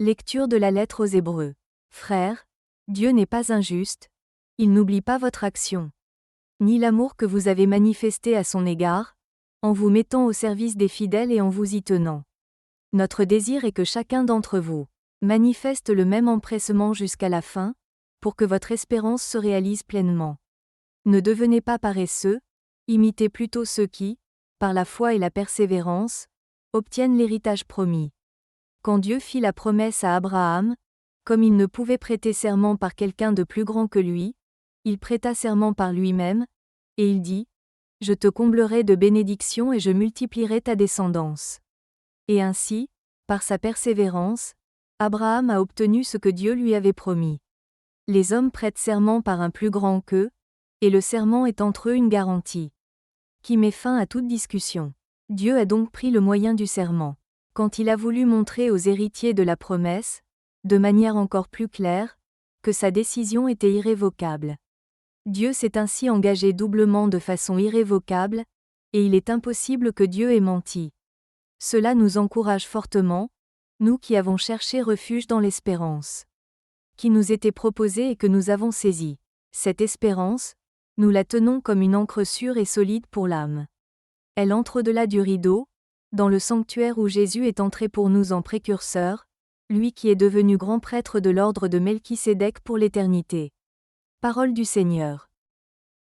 Lecture de la lettre aux Hébreux. Frères, Dieu n'est pas injuste, il n'oublie pas votre action, ni l'amour que vous avez manifesté à son égard, en vous mettant au service des fidèles et en vous y tenant. Notre désir est que chacun d'entre vous manifeste le même empressement jusqu'à la fin, pour que votre espérance se réalise pleinement. Ne devenez pas paresseux, imitez plutôt ceux qui, par la foi et la persévérance, obtiennent l'héritage promis. Quand Dieu fit la promesse à Abraham, comme il ne pouvait prêter serment par quelqu'un de plus grand que lui, il prêta serment par lui-même, et il dit : « Je te comblerai de bénédictions et je multiplierai ta descendance. » Et ainsi, par sa persévérance, Abraham a obtenu ce que Dieu lui avait promis. Les hommes prêtent serment par un plus grand qu'eux, et le serment est entre eux une garantie qui met fin à toute discussion. Dieu a donc pris le moyen du serment. Quand il a voulu montrer aux héritiers de la promesse, de manière encore plus claire, que sa décision était irrévocable. Dieu s'est ainsi engagé doublement de façon irrévocable, et il est impossible que Dieu ait menti. Cela nous encourage fortement, nous qui avons cherché refuge dans l'espérance qui nous était proposée et que nous avons saisie. Cette espérance, nous la tenons comme une ancre sûre et solide pour l'âme. Elle entre au-delà du rideau, dans le sanctuaire où Jésus est entré pour nous en précurseur, lui qui est devenu grand prêtre de l'ordre de Melchisédek pour l'éternité. Parole du Seigneur.